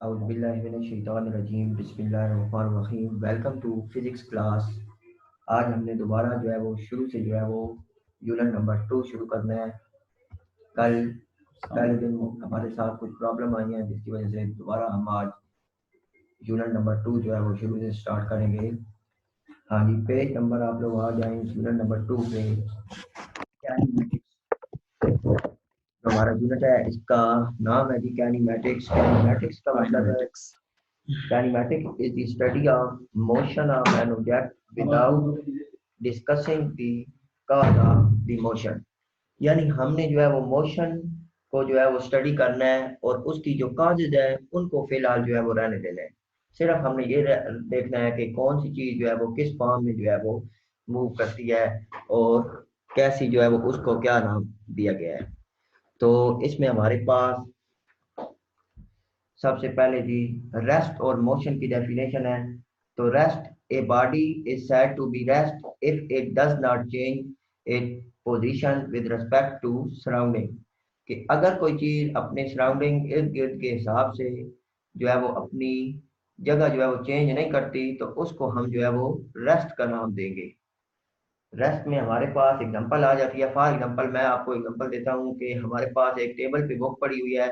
औज़ुबिल्लाहिमिनश्शैतानिर्रजीम बिस्मिल्लाहिर्रहमानिर्रहीम। Welcome to physics class. आज हमने दोबारा जो है वो शुरू से जो है वो यूनिट नंबर 2 शुरू करना है। कल पहले दिन हमारे साथ कुछ प्रॉब्लम आई है जिसकी वजह से दोबारा हम आज यूनिट नंबर 2 जो है वो शुरू से स्टार्ट करेंगे। हाँ जी, पेज नंबर आप लोग आ जाएं यूनिट नंबर 2 पे। तो हमारा यूनिट है, इसका नाम है जी कैनीमैटिक्स। कैनीमैटिक्स का मतलब है, kinematic is the study of motion of an object without discussing the cause of the motion। यानी हमने जो है वो मोशन को जो है वो स्टडी करना है और उसकी जो काजेज है उनको फिलहाल जो है वो रहने देना है। सिर्फ हमने ये देखना है कि कौन सी चीज जो है वो किस फॉर्म में जो है वो मूव करती है और कैसी जो है वो उसको क्या नाम दिया गया है। तो इसमें हमारे पास सबसे पहले जी रेस्ट और मोशन की डेफिनेशन है। तो rest, a body is said to be rest if it does not change it position with respect to surrounding. कि अगर कोई चीज अपने सराउंडिंग इर्द गिर्द के हिसाब से जो है वो अपनी जगह जो है वो चेंज नहीं करती तो उसको हम जो है वो रेस्ट का नाम देंगे। रेस्ट में हमारे पास एग्जांपल आ जाती है। फॉर एग्जांपल मैं आपको एग्जांपल देता हूँ कि हमारे पास एक टेबल पे बुक पड़ी हुई है,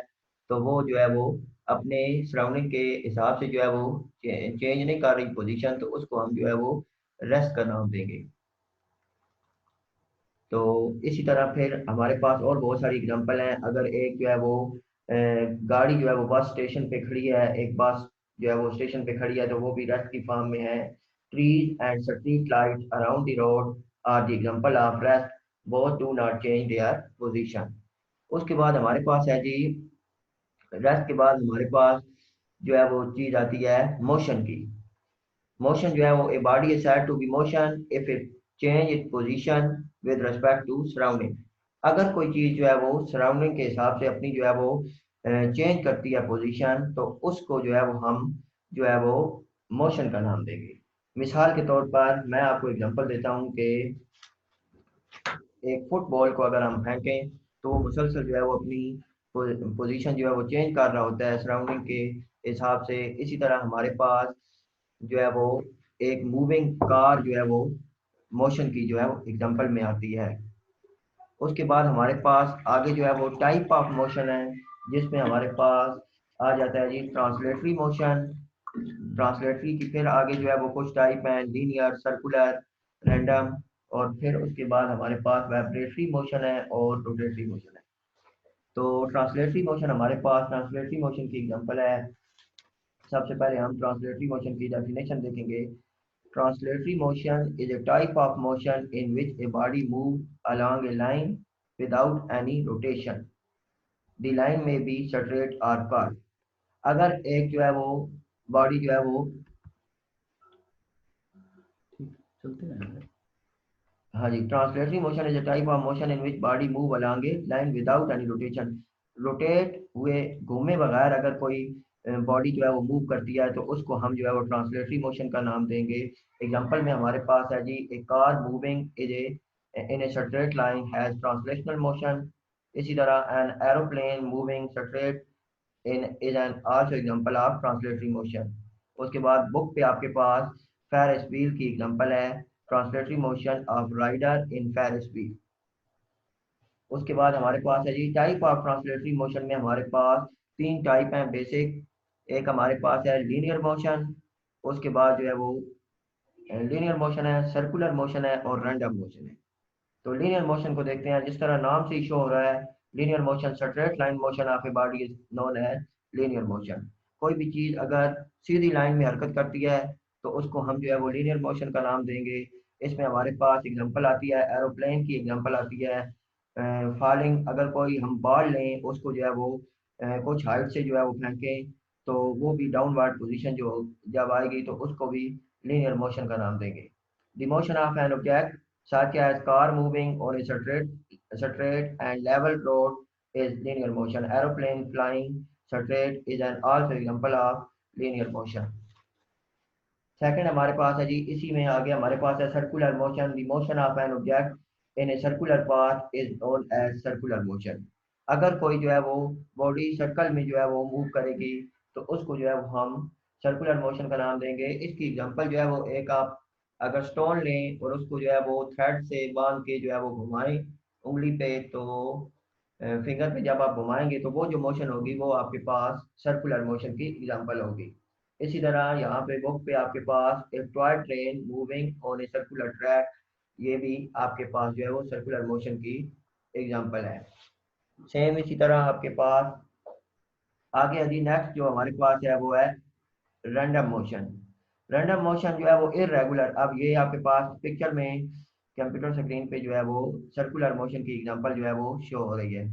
तो वो जो है वो अपने सराउंडिंग के हिसाब से जो है वो चेंज नहीं कर रही पोजीशन, तो उसको हम जो है वो रेस्ट का नाम देंगे। तो इसी तरह फिर हमारे पास और बहुत सारी एग्जांपल हैं। अगर एक जो है वो गाड़ी जो है वो बस स्टेशन पे खड़ी है, एक बस जो है वो स्टेशन पे खड़ी है, तो वो भी रेस्ट की फॉर्म में है। Trees and street lights around the road are the example of rest, both do not change their position. उसके बाद हमारे पास है जी, रेस्ट के बाद हमारे पास जो है वो चीज आती है मोशन की। मोशन जो है वो a body is said to be motion if it change it position with respect to surrounding. अगर कोई चीज जो है वो सराउंडिंग के हिसाब से अपनी जो है वो चेंज करती है पोजीशन, तो उसको जो है वो हम जो है वो मोशन का नाम देंगे। मिसाल के तौर पर मैं आपको एग्जांपल देता हूँ कि एक फुटबॉल को अगर हम फेंकें तो वो मुसलसल जो है वो अपनी पोजीशन जो है वो चेंज कर रहा होता है सराउंडिंग के हिसाब से। इसी तरह हमारे पास जो है वो एक मूविंग कार जो है वो मोशन की जो है वो एग्जांपल में आती है। उसके बाद हमारे पास आगे जो है वो टाइप ऑफ मोशन है, जिसमें हमारे पास आ जाता है जी ट्रांसलेटरी मोशन। ट्रांसलेटरी की फिर आगे जो है वो कुछ टाइप हैं, लीनियर, सर्कुलर, रैंडम, और फिर उसके बाद हमारे पास वाइब्रेटरी मोशन है और रोटेटरी मोशन है। तो ट्रांसलेटरी मोशन हमारे पास, ट्रांसलेटरी मोशन की एग्जांपल है। सबसे पहले हम ट्रांसलेटरी मोशन की डेफिनेशन देखेंगे। Translatory motion is a type of motion in which a body moves along a line without any rotation. The line may be straight or curved. अगर एक जो है वो बॉडी जो है वो चलते हैं। हाँ जी, translatory motion is a type of motion in which body move along a line without any rotation. Rotate हुए, घूमे बगैर अगर कोई बॉडी जो है वो मूव करती है तो उसको हम जो है वो ट्रांसलेटरी मोशन का नाम देंगे। एग्जांपल में हमारे पास है जी, a car moving is a in a straight line has translational motion. इसी तरह an aeroplane moving straight in is an also example of translatory motion. उसके बाद बुक पे आपके पास फेरिस व्हील की एग्जांपल है, translatory motion of rider in Ferris wheel. उसके बाद हमारे पास है जी टाइप ऑफ ट्रांसलेटरी मोशन में हमारे पास तीन टाइप हैं बेसिक। एक हमारे पास है लीनियर मोशन, उसके बाद जो है वो लीनियर मोशन है, सर्कुलर मोशन है और रैंडम मोशन है। तो लीनियर मोशन को देखते हैं। जिस तरह नाम से ही शो हो रहा है, linear motion straight line motion of a body is known as linear motion. कोई भी चीज अगर सीधी लाइन में हरकत करती है तो उसको हम जो है वो लीनियर मोशन का नाम देंगे। इसमें हमारे पास एग्जांपल आती है, एरोप्लेन की एग्जांपल आती है। फॉलिंग, अगर कोई हम बॉल लें उसको जो है वो कुछ हाइट से जो है वो फेंकें तो वो भी डाउनवर्ड पोजीशन जो जब आएगी तो उसको भी लीनियर मोशन का नाम देंगे। The motion of an object such as car moving on a straight and level road is linear motion. Aeroplane flying straight is an also example of linear motion. Second हमारे पास है जी, इसी में आगे हमारे पास है circular motion. The motion of an object in a circular path is known as circular motion. अगर कोई जो है वो बॉडी सर्कल में जो है वो मूव करेगी तो उसको जो है वो हम सर्कुलर मोशन का नाम देंगे। इसकी एग्जांपल जो है वो एक आप अगर स्टोन लें और उसको जो है वो थ्रेड से बांध के जो है वो घुमाएं उंगली पे, तो फिंगर पे जब आप घुमाएंगे तो वो जो मोशन होगी वो आपके पास सर्कुलर मोशन की एग्जांपल होगी। इसी तरह यहाँ पे बुक पे आपके पास एक toy train moving on a circular track, ये भी आपके पास जो है वो सर्कुलर मोशन की एग्जांपल है। सेम इसी तरह आपके पास आगे अभी नेक्स्ट जो हमारे पास है वो है रैंडम मोशन। रैंडम मोशन जो है वो इरेगुलर, अब ये आपके पास पिक्चर में कंप्यूटर स्क्रीन पे जो है वो सर्कुलर मोशन की एग्जांपल जो है वो शो हो रही है।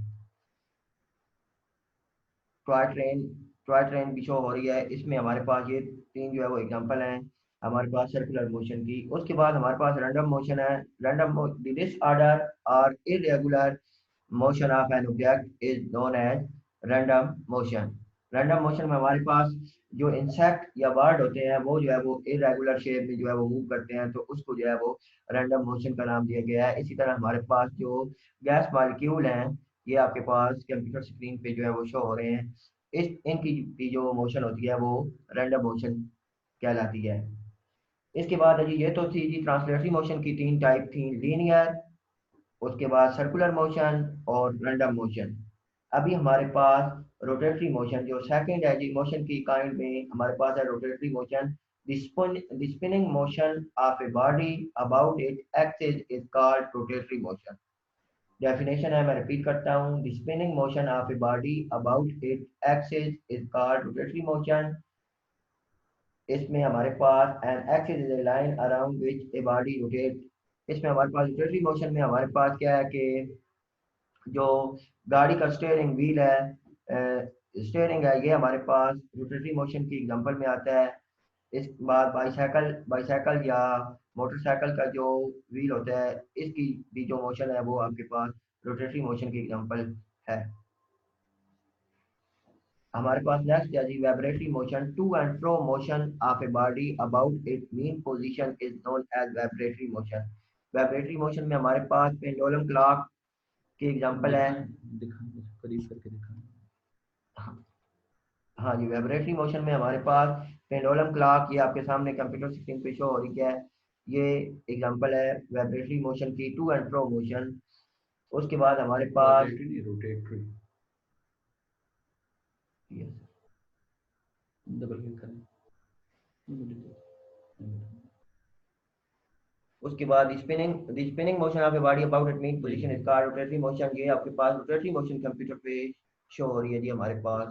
टॉय ट्रेन, टॉय ट्रेन भी शो हो रही है। इसमें हमारे पास ये तीन जो है वो एग्जांपल हैं हमारे पास सर्कुलर मोशन की। उसके बाद हमारे पास रैंडम मोशन है। रैंडम डिसऑर्डर और irregular motion of an object is known as random motion. Random motion में हमारे पास जो इंसेक्ट या बर्ड होते हैं वो जो है वो इरेगुलर शेप में जो है वो मूव करते हैं, तो उसको जो है वो रैंडम मोशन का नाम दिया गया है। इसी तरह हमारे पास जो गैस मॉलिक्यूल हैं, ये आपके पास कंप्यूटर स्क्रीन पे जो है वो शो हो रहे हैं। इस इनकी भी जो मोशन होती है वो रैंडम मोशन कहलाती है। इसके बाद है जी, ये तो थी जी ट्रांसलेटरी मोशन की तीन टाइप थी, लीनियर, उसके बाद सर्कुलर मोशन और रैंडम मोशन। अभी हमारे पास रोटेटरी मोशन जो सेकंड है जी मोशन की काइंड में हमारे पास है rotatory motion. The spinning motion of a body about it axis is called rotatory motion. Definition है, मैं रिपीट करता हूँ, the spinning motion of a body about it axis is called rotatory motion. इसमें हमारे पास an axis is a line around which a body rotate. इसमें हमारे पास रोटेटरी मोशन में हमारे पास क्या है कि जो गाड़ी का स्टेयरिंग व्हील है, स्टेयरिंग है, ये हमारे पास रोटेटरी मोशन की एग्जांपल में आता है। इस बाद बाईसाइकिल बाईसाइकिल या मोटरसाइकिल का जो व्हील होता है, इसकी भी जो मोशन है वो आपके पास रोटेटरी मोशन की एग्जांपल है। हमारे पास नेक्स्ट है जी vibratory motion, to and fro motion of a body about it mean position is known as vibratory motion. Vibratory motion में हमारे पास पेंडुलम क्लॉक की एग्जांपल है। दिखाएं करीब करके दिखाएं। हाँ जी, वाइब्रेटरी मोशन में हमारे पास पेंडुलम क्लॉक, ये आपके सामने कंप्यूटर स्क्रीन पे शो हो रही है, ये एग्जांपल है वाइब्रेटरी मोशन की, टू एंड फ्रो मोशन। उसके बाद हमारे पास रोटेटरी डबल क्लिक करें। उसके बाद spinning motion of a body about it mean position is called rotatory motion. ये आपके पास रोटेटरी मोशन कंप्यूटर पे शो हो रही है जी हमारे पास।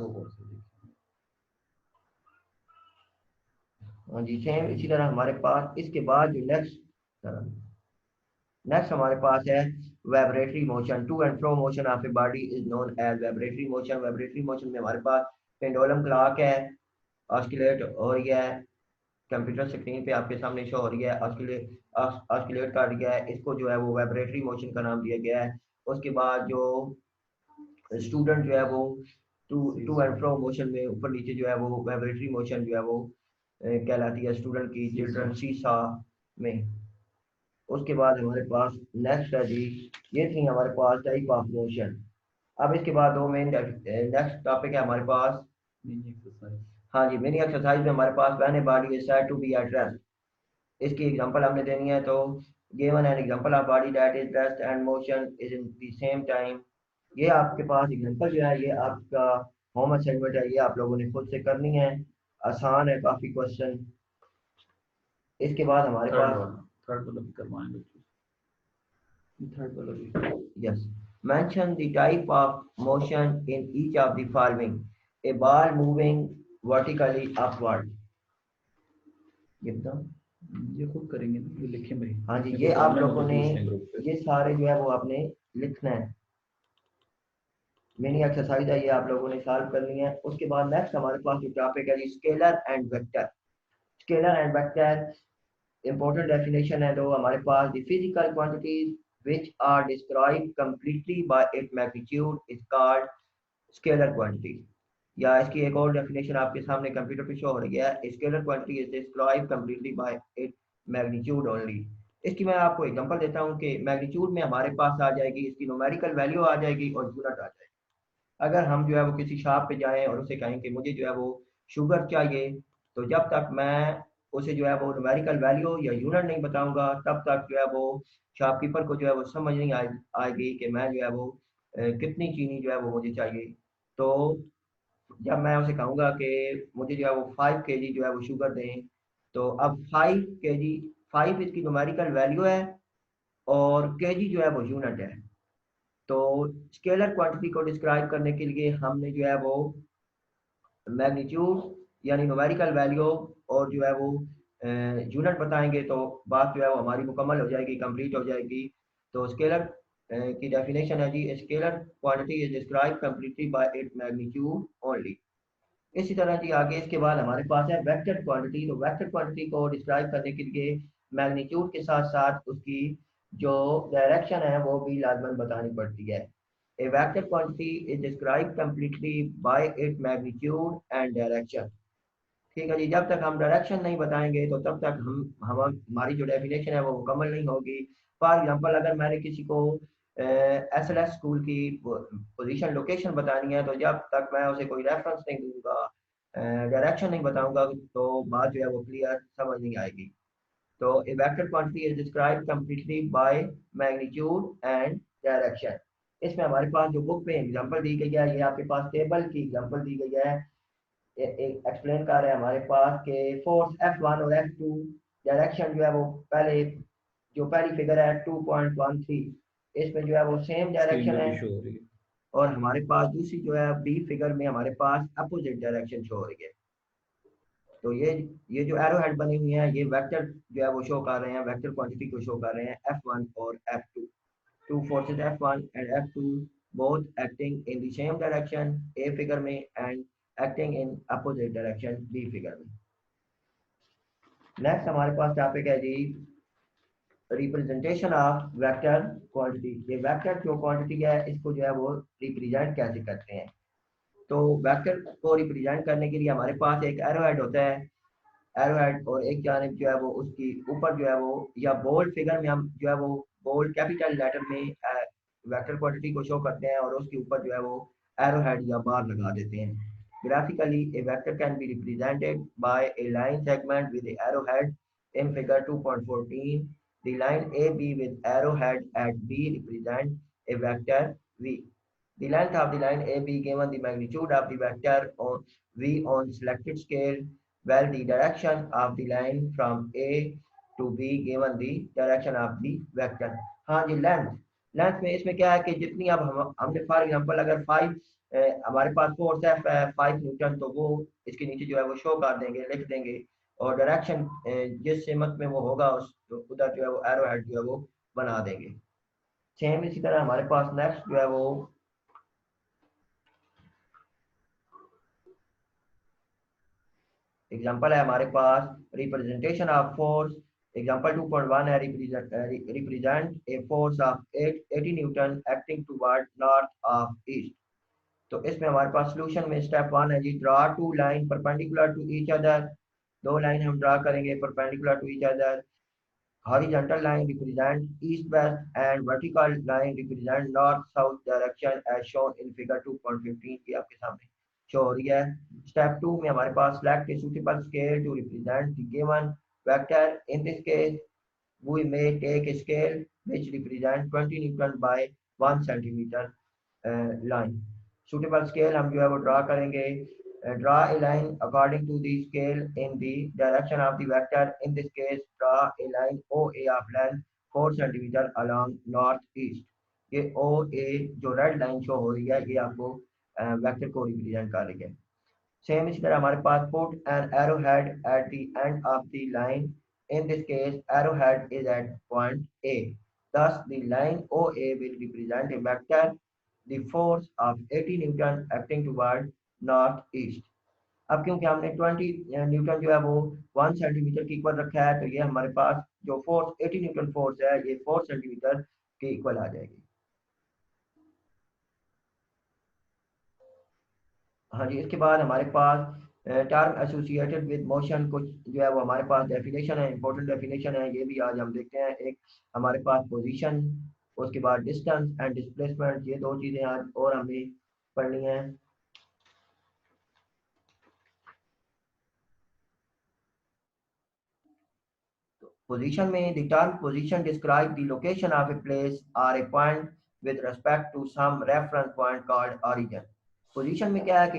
हाँ जी, सेम इसी तरह हमारे पास इसके बाद जो नेक्स्ट हमारे पास है vibratory motion, to and fro motion of a body is known as vibratory motion. Vibratory motion में हमारे पास पेंडुलम क्लॉक है, ऑस्किलेट हो रही है, कंप्यूटर स्क्रीन पे आपके सामने शो हो रही है, ऑस्किलेट कर रही है, इसको जो है वो वाइब्रेटरी मोशन का नाम दिया गया है। उसके बाद जो स्टूडेंट जो है वो to to and fro motion में ऊपर नीचे जो है वो वाइब्रेटरी मोशन जो है वो कहलाती है स्टूडेंट की, चिल्ड्रन सीसा में। उसके बाद हमारे पास नेक्स्ट है जी, ये थी हमारे पास टाइप ऑफ मोशन। अब इसके बाद दो मेन नेक्स्ट टॉपिक है हमारे पास। हाँ जी, मिनी एक्सरसाइज में हमारे पास when a body is said to be at rest, इसकी एग्जांपल हमने देनी है। तो given an example of body that is rest and motion is in the same time. ये आपके पास एग्जांपल जो है ये आपका होम असाइनमेंट है, ये आप लोगों ने खुद से करनी है, आसान है काफी क्वेश्चन। इसके बाद हमारे पास थर्ड वाला भी करवाएंगे, थर्ड वाला भी। Yes, mention the type of motion in each of the following: a ball moving vertically upward। ये बताओ, ये खुद करेंगे ना, ये लिखें भाई। हाँ जी, ये आप लोगों ने ये सारे जो है वो आपने लिखना है, मिनी एक्सरसाइज है, ये आप लोगों ने सॉल्व करनी है। उसके बाद नेक्स्ट हमारे पास जो टॉपिक है जी scalar and vector. Scalar and vector important definition है दो हमारे पास, the physical quantities which are described completely by its magnitude is called scalar quantity। या इसकी एक और डेफिनेशन आपके सामने कंप्यूटर पे शो हो रही है, scalar quantity is describe completely by it magnitude only. इसकी मैं आपको एग्जांपल देता हूँ कि मैग्नीट्यूड में हमारे पास आ जाएगी इसकी न्यूमेरिकल वैल्यू आ जाएगी और यूनिट आ जाएगी। अगर हम जो है वो किसी शॉप पे जाएं और उसे कहें कि मुझे जो है वो शुगर चाहिए, तो जब तक मैं उसे जो है वो न्यूमेरिकल वैल्यू या यूनिट नहीं बताऊंगा, तब तक जो है वो शॉपकीपर को जो है वो समझ नहीं आएगी कि मैं जो है वो कितनी चीनी जो है वो मुझे चाहिए। तो जब मैं उसे कहूँगा कि मुझे जो है वो 5 kg जो है वो शुगर दें, तो अब 5 kg, 5 इसकी न्यूमेरिकल वैल्यू है और केजी जो है वो यूनिट है। तो स्केलर क्वांटिटी को डिस्क्राइब करने के लिए हमने जो है वो मैग्नीट्यूड यानी न्यूमेरिकल वैल्यू और जो है वो यूनिट बताएंगे, तो बात जो है वो हमारी मुकम्मल हो जाएगी, कंप्लीट हो जाएगी। तो स्केलर की डेफिनेशन है जी, scalar quantity is describe completely by it magnitude only. इसी तरह जी आगे इसके बाद हमारे पास है वेक्टर क्वांटिटी। तो वेक्टर क्वांटिटी को डिस्क्राइब करने के लिए मैग्नीट्यूड के साथ साथ उसकी जो डायरेक्शन है वो भी लाजमन बतानी पड़ती है। A vector quantity is describe completely by it magnitude and direction. ठीक है जी, जब तक हम डायरेक्शन नहीं बताएंगे तो तब तक हम हमारी जो डेफिनेशन है वो मुकम्मल नहीं होगी। फॉर एग्जांपल, अगर मैंने किसी को एसएलएस स्कूल की पोजीशन लोकेशन बतानी है, तो जब तक मैं उसे कोई रेफरेंस नहीं दूंगा, डायरेक्शन नहीं बताऊंगा, तो बात जो है वो क्लियर समझ नहीं आएगी। तो a vector quantity is describe completely by magnitude and direction. इसमें हमारे पास जो बुक पे एग्जांपल दी गई है, ये आपके पास टेबल की एग्जांपल दी गई है। एक्सप्लेन कर रहे हैं हमारे पास कि फोर्स F1 और F2, डायरेक्शन जो है वो पहले जो पहली फिगर है 2.13, इसमें जो है वो सेम स्क्रीन डायरेक्शन पे है। भी शो हो रही है। और हमारे पास दूसरी जो है बी फिगर में हमारे पास अपोजिट डायरेक्शन शो हो रही है। तो ये जो एरो हेड बनी हुई है, ये वेक्टर जो है वो शो कर रहे हैं, वेक्टर क्वांटिटी को शो कर रहे हैं, F1 और F2। Two forces F1 and F2 both acting in the same direction A figure में and acting in opposite direction B figure में। नेक्स्ट हमारे पास टॉपिक है जी रिप्रेजेंटेशन ऑफ वेक्टर क्वांटिटी। ये वेक्टर जो क्वांटिटी है इसको जो है वो रिप्रेजेंट कैसे करते हैं। तो वेक्टर को रिप्रेजेंट करने के लिए हमारे पास एक एरो हेड होता है, एरो हेड, और एक जानिब जो है वो उसकी ऊपर जो है वो या बोल्ड फिगर में हम जो है वो बोल्ड कैपिटल लेटर में वेक्टर क्वांटिटी को शो करते हैं और उसके ऊपर जो है वो एरो हेड या बार लगा देते हैं। Graphically A vector can be represented by A line segment with arrow head in figure 2.14. The line AB with arrowhead at B represent a vector V. The length of the line AB given the magnitude of the vector on V on selected scale, while the direction of the line from A to B given the direction of the vector। हाँ जी, length में इसमें क्या है कि जितनी अब हमने for example अगर 5 हमारे पास फोर्स है 5 न्यूटन, तो वो इसके नीचे जो है वो शो कर देंगे, लिख देंगे। और डायरेक्शन जिस सिमत में वो होगा उस उधर जो है वो एरो हेड जो है वो बना देंगे। सेम इसी तरह हमारे पास नेक्स्ट जो है वो एग्जांपल है हमारे पास रिप्रेजेंटेशन ऑफ फोर्स। एग्जांपल 2.1 है, represent a force of 80 newton acting toward north of east. तो इसमें हमारे पास सोल्यूशन में स्टेप 1 है जी, draw two line perpendicular to each other. दो लाइन हम ड्रा करेंगे perpendicular to each other. Horizontal line represent east-west and vertical line represent north-south direction as shown in figure 2.15 की आपके सामने शो हो रही है। Step 2 में हमारे पास select a suitable scale to represent the given vector. In this case, we may take a scale which represent 20 Newton by 1 centimeter line। Suitable scale हम जो है वो draw करेंगे। Draw a line according to the scale in the direction of the vector. In this case, draw a line OA of length 4 centimeter along north east। ये OA जो red line show हो रही है, ये आपको vector को represent कर रही है। सेम इसी तरह हमारे पास put an arrowhead at the end of the line. In this case, arrowhead is at point A. Thus, the line OA will represent a vector, the force of 80 Newton acting toward north east। अब क्योंकि हमने 20 Newton जो है वो 1 centimetre के equal रखा है, तो ये हमारे पास जो फोर्स 80 न्यूटन फोर्स है ये 4 सेंटीमीटर के इक्वल आ जाएगी। हाँ जी, इसके बाद हमारे पास टर्म एसोसिएटेड विद मोशन कुछ जो है वो हमारे पास डेफिनेशन है, इंपॉर्टेंट डेफिनेशन है, ये भी आज हम देखते हैं। एक हमारे पास पोजीशन, उसके बाद डिस्टेंस एंड डिस्प्लेसमेंट, ये दो चीज़ें आज और हमें पढ़नी है। पोजीशन में the term position describe the location of a place और a point with respect to some reference point called origin. Position में क्या है कि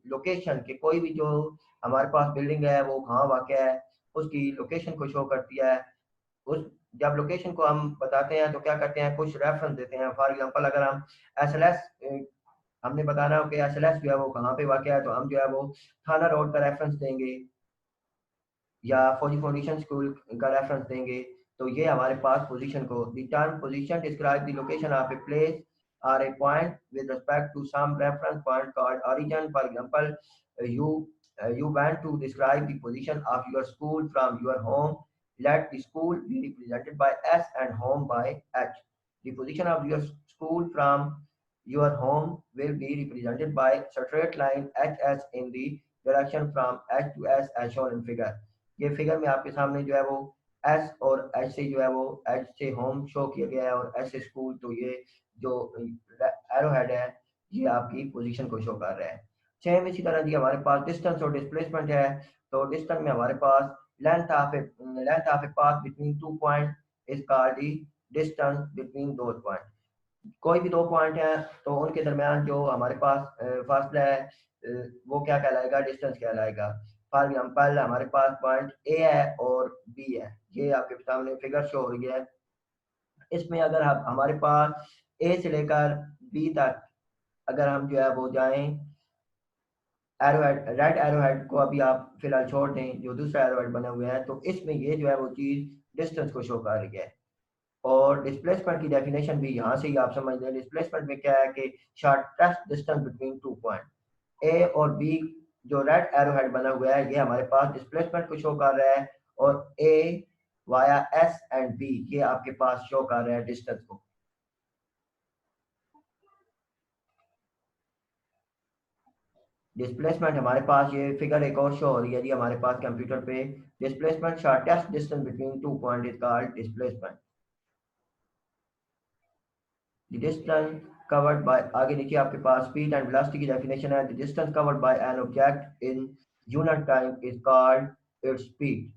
लोकेशन के कोई भी जो हमारे पास बिल्डिंग है वो कहाँ वाक़ है उसकी लोकेशन को शो करती है। उस जब लोकेशन को हम बताते हैं तो क्या करते हैं, कुछ रेफरेंस देते हैं। फॉर एग्जांपल अगर हम एसएलएस हमने बताना हो कि एसएलएस जो है वो कहाँ पे वाक़ है, तो हम जो है वो थाना रोड का रेफरेंस देंगे या फौजी फाउंडेशन स्कूल का रेफरेंस देंगे। तो ये हमारे पास पोजीशन को the term position describe the location of a place और a point with respect to some reference point called origin. For example you you want to describe the position of your school from your home. Let the school be represented by S and home by H. The position of your school from your home will be represented by straight line HS in the direction from H to S as shown in figure. ये figure में आपके सामने जो है वो S और H से जो है वो एच से होम शो किया गया है और एस से स्कूल। तो ये जो एरो हेड है ये आपकी पोजीशन को शो कर रहा है। सेम इसी तरह जी हमारे पास डिस्टेंस और डिस्प्लेसमेंट है। तो डिस्टेंस में हमारे पास length of a path between two point is called the distance between दो पॉइंट। कोई भी दो पॉइंट हैं तो उनके दरमियान जो हमारे पास फासला है वो क्या कहलाएगा, डिस्टेंस कहलाएगा। फॉर एग्जांपल हमारे पास पॉइंट ए है और बी है, ये आपके सामने फिगर शो हो रही है। इसमें अगर हमारे पास ए से लेकर बी तक अगर हम जो है वो जाएं, एरोहेड रेड एरोहेड को अभी आप फिलहाल छोड़ दें, जो दूसरा एरोहेड बना हुआ है, तो इसमें ये जो है वो चीज़ डिस्टेंस को शो कर रही है। और डिस्प्लेसमेंट की डेफिनेशन भी यहाँ से ही आप समझ लें। डिस्प्लेसमेंट में क्या है कि shortest distance between two point A और बी, जो रेड एरोहेड बना हुआ है ये हमारे पास डिस्प्लेसमेंट को शो कर रहा है और ए वाया एस एंड बी ये आपके पास शो कर रहा है डिस्टेंस को। डिस्प्लेसमेंट हमारे पास ये फिगर एक और शो हो रही है जी हमारे पास कंप्यूटर पे। Displacement shortest distance between two point is called displacement. The distance covered by, आगे नीचे आपके पास स्पीड एंड वेलोसिटी की डेफिनेशन है। The distance covered by an object in unit time is called its speed.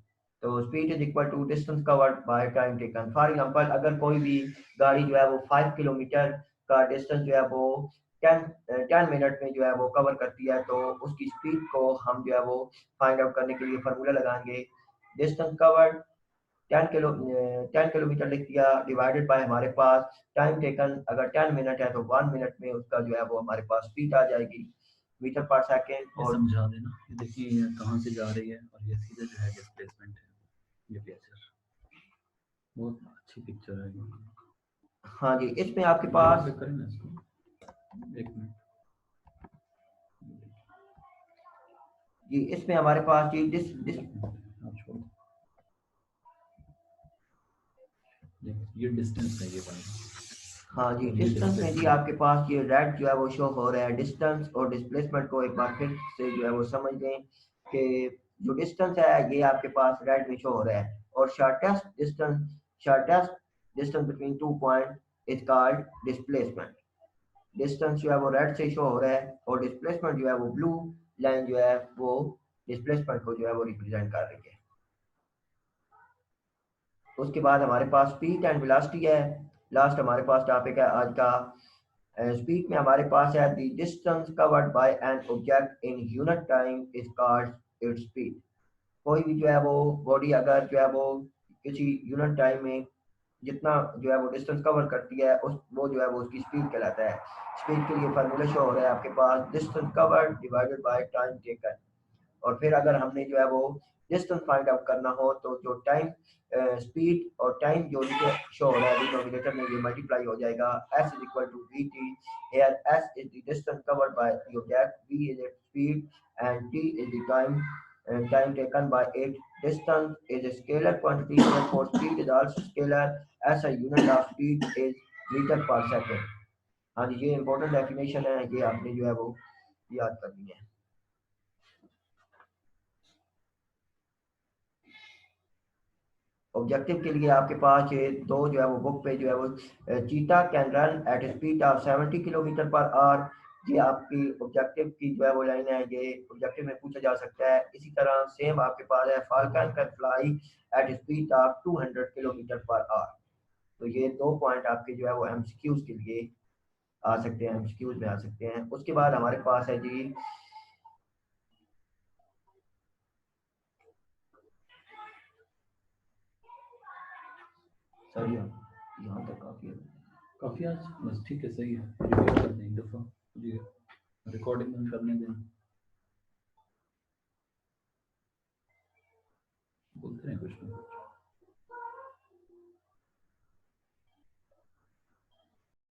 तो speed is equal to distance covered by time taken. For example अगर कोई भी गाड़ी जो है वो 5 किलोमीटर का डिस्टेंस जो है वो 10 मिनट में जो है वो कवर करती है, तो उसकी स्पीड को हम जो है वो फाइंड आउट करने के लिए फार्मूला लगाएंगे। डिस्टेंस कवर्ड 10 किलोमीटर लिख दिया डिवाइडेड बाय हमारे पास टाइम टेकन, अगर 10 मिनट है तो 1 मिनट में उसका जो है वो हमारे पास स्पीड आ जाएगी मीटर पर सेकेंड। ये और समझा देना, ये देखिए ये कहाँ से जा रही है और ये सीधे जो है डिस्प्लेसमेंट है। ये पिक्चर बहुत अच्छी पिक्चर है। हाँ जी, इसमें आपके पास करें ना इसको, एक मिनट जी, इसमें हमारे पास जी आप छोड़, ये डिस्टेंस है ये वाला। हाँ जी, डिस्टेंस में जी आपके पास ये रेड जो है वो शो हो रहा है। डिस्टेंस और डिस्प्लेसमेंट को एक बार फिर से जो है वो समझ लें कि जो डिस्टेंस है ये आपके पास रेड में शो हो रहा है और shortest distance between two point is called displacement. Distance जो है वो रेड से शो हो रहा है और डिस्प्लेसमेंट जो है वो ब्लू लाइन जो है वो डिस्प्लेसमेंट को जो है वो रिप्रेजेंट कर रही है। उसके बाद हमारे पास स्पीड एंड वेलोसिटी है। लास्ट हमारे पास टॉपिक है आज का। स्पीड में हमारे पास है the distance covered by an object in unit time is called its speed. कोई भी जो है वो बॉडी अगर जो है वो किसी यूनिट टाइम में जितना जो है वो डिस्टेंस कवर करती है उस वो जो है वो उसकी स्पीड कहलाता है। स्पीड के लिए फार्मूला शो हो रहा है आपके पास distance covered divided by time taken. और फिर अगर हमने जो है वो डिस्टेंस फाइंड आउट करना हो तो जो टाइम स्पीड और टाइम जो नीचे शो हो रहा है डिनोमिनेटर में ये मल्टीप्लाई हो जाएगा। s is equal to vt, here s is the distance covered by the object, v is its speed and t is the time taken by it. Distance is a scalar quantity, therefore speed is also scalar as a unit of speed is meter per second. हाँ जी, ये important definition है, ये आपने जो है वो याद करनी है। ऑब्जेक्टिव के लिए आपके पास ये दो जो है वो बुक पे जो है वो चीता can run at speed of 70 kilometre per our. ये आपकी ऑब्जेक्टिव की जो है वो लाइन है, ये ऑब्जेक्टिव में पूछा जा सकता है। इसी तरह सेम आपके पास है falcon can fly at speed of 200 kilometre per hour. तो ये 2 पॉइंट आपके जो है वो एमसीक्यूज के लिए आ सकते हैं, एमसीक्यूज में आ सकते हैं। उसके बाद हमारे पास है जी सर यहाँ तक काफी है। काफ़ी आज बस ठीक है, सही है। रिव्यू कर दें एक दफ़ा, जी रिकॉर्डिंग में करने दें, बोलते हैं कुछ